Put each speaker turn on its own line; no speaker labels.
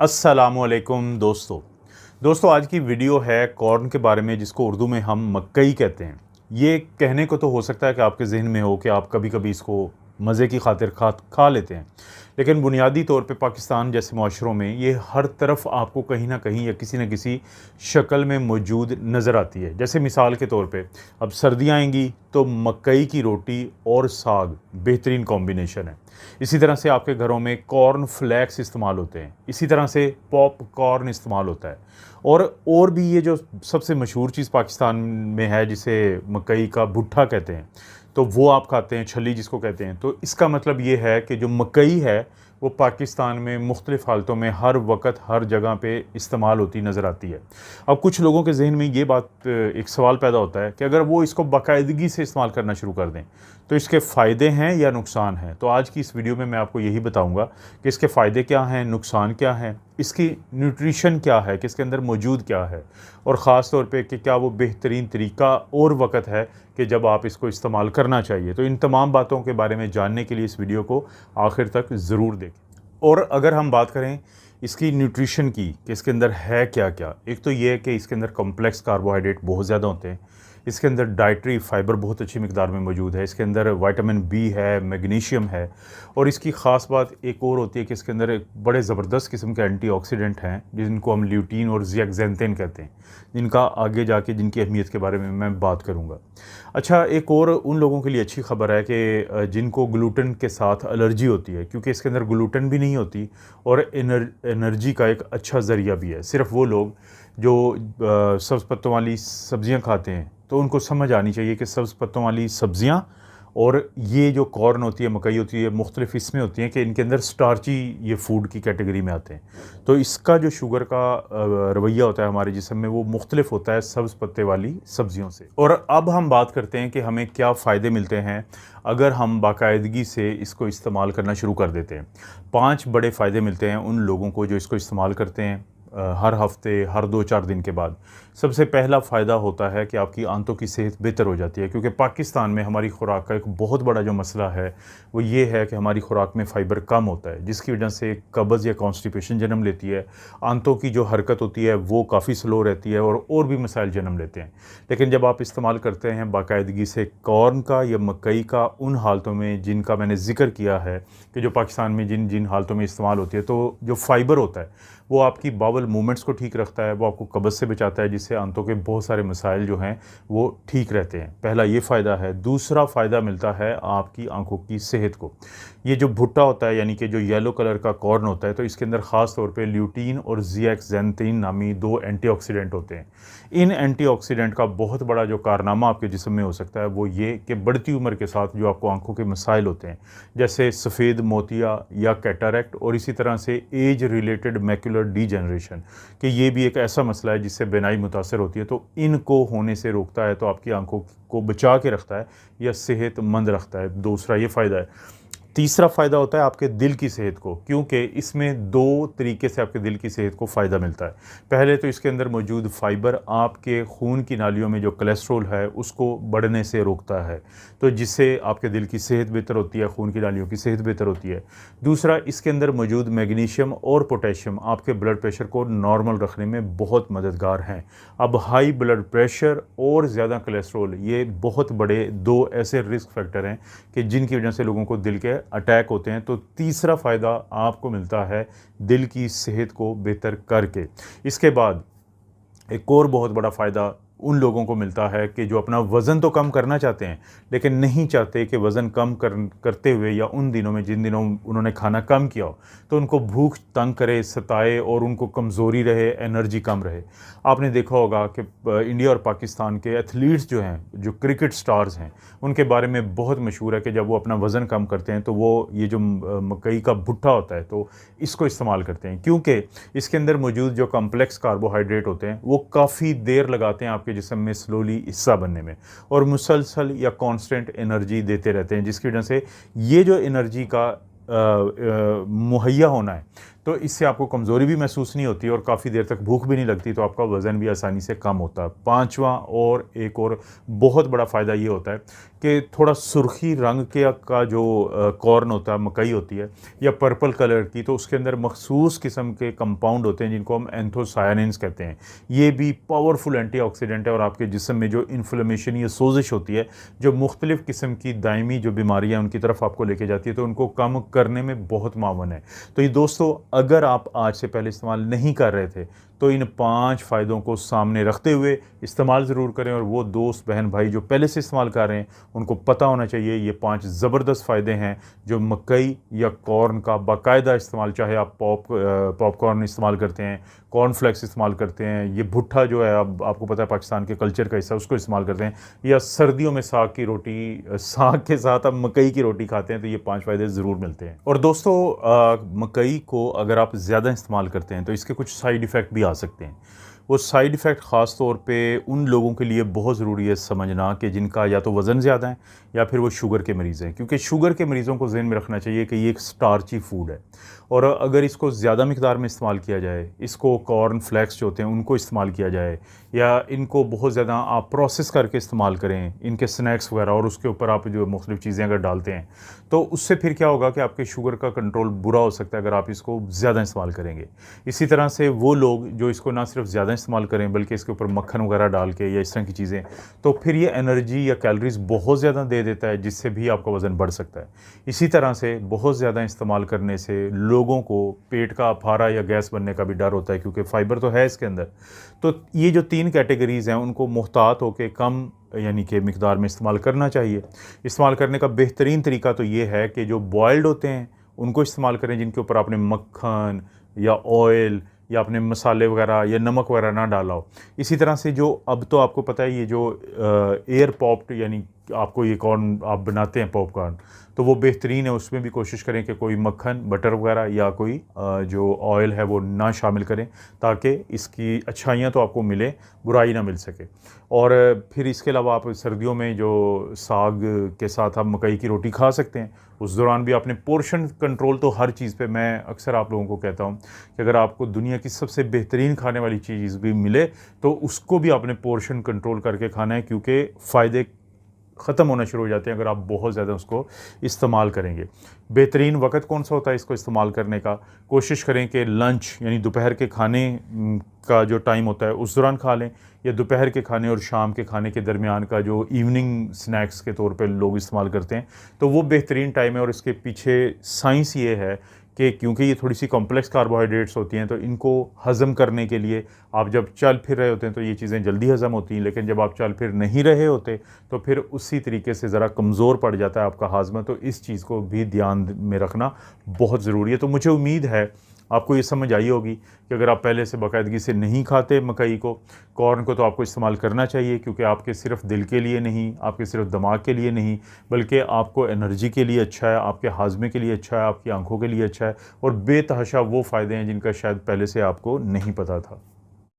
अस्सलामुअलैकुम दोस्तों आज की वीडियो है कॉर्न के बारे में, जिसको उर्दू में हम मकई कहते हैं। ये कहने को तो हो सकता है कि आपके जहन में हो कि आप कभी कभी इसको मज़े की खातिर खा लेते हैं, लेकिन बुनियादी तौर पे पाकिस्तान जैसे माशरों में ये हर तरफ आपको कहीं ना कहीं या किसी न किसी शक्ल में मौजूद नज़र आती है। जैसे मिसाल के तौर पे अब सर्दियाँ आएंगी तो मकई की रोटी और साग बेहतरीन कॉम्बिनेशन है। इसी तरह से आपके घरों में कॉर्न फ्लैक्स इस्तेमाल होते हैं, इसी तरह से पॉप कॉर्न इस्तेमाल होता है। और भी ये जो सबसे मशहूर चीज़ पाकिस्तान में है जिसे मकई का भुट्टा कहते हैं, तो वो आप खाते हैं, छली जिसको कहते हैं। तो इसका मतलब ये है कि जो मकई है वो पाकिस्तान में मुख्तलिफ़ हालतों में हर वक्त हर जगह पे इस्तेमाल होती नज़र आती है। अब कुछ लोगों के जहन में ये बात एक सवाल पैदा होता है कि अगर वो इसको बाकायदगी से इस्तेमाल करना शुरू कर दें तो इसके फ़ायदे हैं या नुकसान हैं। तो आज की इस वीडियो में मैं आपको यही बताऊंगा कि इसके फ़ायदे क्या हैं, नुकसान क्या हैं, इसकी न्यूट्रिशन क्या है, कि इसके अंदर मौजूद क्या है, और ख़ास तौर पे कि क्या वो बेहतरीन तरीका और वक्त है कि जब आप इसको इस्तेमाल करना चाहिए। तो इन तमाम बातों के बारे में जानने के लिए इस वीडियो को आखिर तक ज़रूर देखें। और अगर हम बात करें इसकी न्यूट्रिशन की कि इसके अंदर है क्या क्या, एक तो ये है कि इसके अंदर कॉम्प्लेक्स कार्बोहाइड्रेट बहुत ज़्यादा होते हैं। इसके अंदर डाइटरी फाइबर बहुत अच्छी मिकदार में मौजूद है। इसके अंदर विटामिन बी है, मैग्नीशियम है, और इसकी ख़ास बात एक और होती है कि इसके अंदर एक बड़े ज़बरदस्त किस्म के एंटीऑक्सीडेंट हैं जिनको हम ल्यूटीन और ज़ियाक्ज़ैंथेन कहते हैं, जिनका आगे जाके जिनकी अहमियत के बारे में मैं बात करूँगा। अच्छा, एक और उन लोगों के लिए अच्छी खबर है कि जिनको ग्लूटेन के साथ एलर्जी होती है, क्योंकि इसके अंदर ग्लूटेन भी नहीं होती और एनर्जी का एक अच्छा ज़रिया भी है। सिर्फ वो लोग जो सब्ज़ पत्तों वाली सब्ज़ियाँ खाते हैं तो उनको समझ आनी चाहिए कि सब्ज़ पत्तों वाली सब्ज़ियाँ और ये जो कॉर्न होती है, मकई होती है, मुख्तलिफ़ इसमें होती हैं कि इनके अंदर स्टार्ची ये फूड की कैटेगरी में आते हैं। तो इसका जो शुगर का रवैया होता है हमारे जिस्म में वो मुख्तलिफ होता है सब्ज़ पत्ते वाली सब्ज़ियों से। और अब हम बात करते हैं कि हमें क्या फ़ायदे मिलते हैं अगर हम बाकायदगी से इसको इस्तेमाल करना शुरू कर देते हैं। 5 बड़े फ़ायदे मिलते हैं उन लोगों को जो इसको इस्तेमाल करते हैं हर हफ्ते, हर 2-4 दिन के बाद। सबसे पहला फ़ायदा होता है कि आपकी आंतों की सेहत बेहतर हो जाती है, क्योंकि पाकिस्तान में हमारी खुराक का एक बहुत बड़ा जो मसला है वो ये है कि हमारी खुराक में फ़ाइबर कम होता है, जिसकी वजह से कब्ज़ या कॉन्स्टिपेशन जन्म लेती है। आंतों की जो हरकत होती है वो काफ़ी स्लो रहती है और भी मसाइल जन्म लेते हैं। लेकिन जब आप इस्तेमाल करते हैं बाकायदगी से कॉर्न का या मकई का उन हालतों में जिनका मैंने ज़िक्र किया है कि जो पाकिस्तान में जिन जिन हालतों में इस्तेमाल होती है, तो जो फ़ाइबर होता है वो आपकी बावल मूवमेंट्स को ठीक रखता है, वो आपको कब्ज़ से बचाता है, जिससे आंतों के बहुत सारे मसाइल जो हैं वो ठीक रहते हैं। पहला ये फ़ायदा है। दूसरा फ़ायदा मिलता है आपकी आंखों की सेहत को। ये जो भुट्टा होता है, यानी कि जो येलो कलर का कॉर्न होता है, तो इसके अंदर ख़ास तौर पे ल्यूटीन और ज़ियाक्ज़ैंथेन नामी 2 एंटीऑक्सीडेंट होते हैं। इन एंटीऑक्सीडेंट का बहुत बड़ा जो कारनामा आपके जिस्म में हो सकता है वो ये कि बढ़ती उम्र के साथ जो आपको आंखों के मसाइल होते हैं, जैसे सफ़ेद मोतिया या कैटरैक्ट, और इसी तरह से एज रिलेटेड मैकुलर डीजनरेशन, कि ये भी एक ऐसा मसला है जिससे बीनाई मुतासर होती है, तो इनको होने से रोकता है, तो आपकी आंखों को बचा के रखता है या सेहतमंद रखता है। दूसरा ये फ़ायदा है। तीसरा फ़ायदा होता है आपके दिल की सेहत को, क्योंकि इसमें 2 तरीके से आपके दिल की सेहत को फ़ायदा मिलता है। पहले तो इसके अंदर मौजूद फ़ाइबर आपके खून की नालियों में जो कोलेस्ट्रॉल है उसको बढ़ने से रोकता है, तो जिससे आपके दिल की सेहत बेहतर होती है, खून की नालियों की सेहत बेहतर होती है। दूसरा, इसके अंदर मौजूद मैग्नीशियम और पोटेशियम आपके ब्लड प्रेशर को नॉर्मल रखने में बहुत मददगार हैं। अब हाई ब्लड प्रेशर और ज़्यादा कोलेस्ट्रॉल ये बहुत बड़े 2 ऐसे रिस्क फैक्टर हैं कि जिनकी वजह से लोगों को दिल के अटैक होते हैं। तो तीसरा फ़ायदा आपको मिलता है दिल की सेहत को बेहतर करके। इसके बाद एक और बहुत बड़ा फ़ायदा उन लोगों को मिलता है कि जो अपना वज़न तो कम करना चाहते हैं, लेकिन नहीं चाहते कि वज़न कम करते हुए या उन दिनों में जिन दिनों उन्होंने खाना कम किया हो तो उनको भूख तंग करे, सताए और उनको कमज़ोरी रहे, एनर्जी कम रहे। आपने देखा होगा कि इंडिया और पाकिस्तान के एथलीट्स जो हैं, जो क्रिकेट स्टार्स हैं, उनके बारे में बहुत मशहूर है कि जब वो अपना वज़न कम करते हैं तो वो ये जो मकई का भुट्टा होता है तो इसको इस्तेमाल करते हैं, क्योंकि इसके अंदर मौजूद जो कॉम्प्लेक्स कार्बोहाइड्रेट होते हैं वो काफ़ी देर लगाते हैं आपके जिस्म में स्लोली हिस्सा बनने में, और मुसलसल या कांस्टेंट एनर्जी देते रहते हैं, जिसकी वजह से ये जो एनर्जी का मुहैया होना है तो इससे आपको कमज़ोरी भी महसूस नहीं होती और काफ़ी देर तक भूख भी नहीं लगती, तो आपका वज़न भी आसानी से कम होता है। पाँचवा और एक और बहुत बड़ा फ़ायदा ये होता है कि थोड़ा सुर्खी रंग का जो कॉर्न होता है, मकई होती है या पर्पल कलर की, तो उसके अंदर मखसूस किस्म के कंपाउंड होते हैं जिनको हम एंथोसायनिन्स कहते हैं। ये भी पावरफुल एंटीऑक्सीडेंट है और आपके जिस्म में जो इन्फ्लेमेशन या सोजिश होती है, जो मुख्तलिफ़ किस्म की दायमी जो बीमारियाँ उनकी तरफ आपको लेके जाती है, तो उनको कम करने में बहुत मावन है। तो ये दोस्तों, अगर आप आज से पहले इस्तेमाल नहीं कर रहे थे तो इन 5 फ़ायदों को सामने रखते हुए इस्तेमाल ज़रूर करें, और वो दोस्त बहन भाई जो पहले से इस्तेमाल कर रहे हैं उनको पता होना चाहिए ये 5 ज़बरदस्त फ़ायदे हैं जो मकई या कॉर्न का बाकायदा इस्तेमाल, चाहे आप पॉपकॉर्न इस्तेमाल करते हैं, कॉर्नफ्लेक्स इस्तेमाल करते हैं, ये भुट्टा जो है अब आपको पता है पाकिस्तान के कल्चर का हिस्सा, उसको इस्तेमाल करते हैं, या सर्दियों में साग की रोटी, साग के साथ आप मकई की रोटी खाते हैं, तो ये 5 फ़ायदे ज़रूर मिलते हैं। और दोस्तों, मकई को अगर आप ज़्यादा इस्तेमाल करते हैं तो इसके कुछ साइड इफ़ेक्ट भी आ सकते हैं। वो साइड इफ़ेक्ट ख़ास तौर पे उन लोगों के लिए बहुत ज़रूरी है समझना कि जिनका या तो वज़न ज़्यादा है या फिर वो शुगर के मरीज़ हैं, क्योंकि शुगर के मरीज़ों को ज़हन में रखना चाहिए कि ये एक स्टार्ची फूड है और अगर इसको ज़्यादा मिक़दार में इस्तेमाल किया जाए, इसको कॉर्न फ्लेक्स जो होते हैं उनको इस्तेमाल किया जाए, या इनको बहुत ज़्यादा आप प्रोसेस करके इस्तेमाल करें, इनके स्नैक्स वगैरह, और उसके ऊपर आप जो मुख्तलिफ़ चीज़ें अगर डालते हैं, तो उससे फिर क्या होगा कि आपके शुगर का कंट्रोल बुरा हो सकता है अगर आप इसको ज़्यादा इस्तेमाल करेंगे। इसी तरह से वो लोग जो इसको ना सिर्फ ज़्यादा इस्तेमाल करें बल्कि इसके ऊपर मक्खन वगैरह डाल के या इस तरह की चीज़ें, तो फिर ये एनर्जी या कैलोरीज़ बहुत ज़्यादा दे देता है, जिससे भी आपका वज़न बढ़ सकता है। इसी तरह से बहुत ज़्यादा इस्तेमाल करने से लोगों को पेट का अफारा या गैस बनने का भी डर होता है, क्योंकि फ़ाइबर तो है इसके अंदर। तो ये जो 3 कैटेगरीज़ हैं उनको मुहतात होकर कम यानी कि मिक़दार में इस्तेमाल करना चाहिए। इस्तेमाल करने का बेहतरीन तरीका तो ये है कि जो बॉयल्ड होते हैं उनको इस्तेमाल करें, जिनके ऊपर आपने मक्खन या ऑयल या अपने मसाले वगैरह या नमक वगैरह ना डाला हो। इसी तरह से जो अब तो आपको पता है ये जो एयर पॉप्ड यानी आपको ये कॉर्न आप बनाते हैं पॉपकॉर्न, तो वो बेहतरीन है, उसमें भी कोशिश करें कि कोई मक्खन, बटर वगैरह या कोई जो ऑयल है वो ना शामिल करें, ताकि इसकी अच्छाइयाँ तो आपको मिले, बुराई ना मिल सके। और फिर इसके अलावा आप सर्दियों में जो साग के साथ आप मकई की रोटी खा सकते हैं, उस दौरान भी आपने पोर्शन कंट्रोल तो हर चीज़ पे, मैं अक्सर आप लोगों को कहता हूँ कि अगर आपको दुनिया की सबसे बेहतरीन खाने वाली चीज़ भी मिले तो उसको भी आपने पोर्शन कंट्रोल करके खाना है, क्योंकि फ़ायदे ख़त्म होना शुरू हो जाते हैं अगर आप बहुत ज़्यादा उसको इस्तेमाल करेंगे। बेहतरीन वक़्त कौन सा होता है इसको इस्तेमाल करने का? कोशिश करें कि लंच यानी दोपहर के खाने का जो टाइम होता है उस दौरान खा लें, या दोपहर के खाने और शाम के खाने के दरमियान का जो इवनिंग स्नैक्स के तौर पे लोग इस्तेमाल करते हैं, तो वो बेहतरीन टाइम है। और इसके पीछे साइंस ये है कि क्योंकि ये थोड़ी सी कॉम्प्लेक्स कार्बोहाइड्रेट्स होती हैं, तो इनको हज़म करने के लिए आप जब चल फिर रहे होते हैं तो ये चीज़ें जल्दी हज़म होती हैं, लेकिन जब आप चल फिर नहीं रहे होते तो फिर उसी तरीके से ज़रा कमज़ोर पड़ जाता है आपका हाज़मा। तो इस चीज़ को भी ध्यान में रखना बहुत ज़रूरी है। तो मुझे उम्मीद है आपको ये समझ आई होगी कि अगर आप पहले से बाकायदगी से नहीं खाते मकई को, कॉर्न को, तो आपको इस्तेमाल करना चाहिए, क्योंकि आपके सिर्फ दिल के लिए नहीं, आपके सिर्फ दिमाग के लिए नहीं, बल्कि आपको एनर्जी के लिए अच्छा है, आपके हाजमे के लिए अच्छा है, आपकी आंखों के लिए अच्छा है, और बेतहाशा वो फ़ायदे हैं जिनका शायद पहले से आपको नहीं पता था।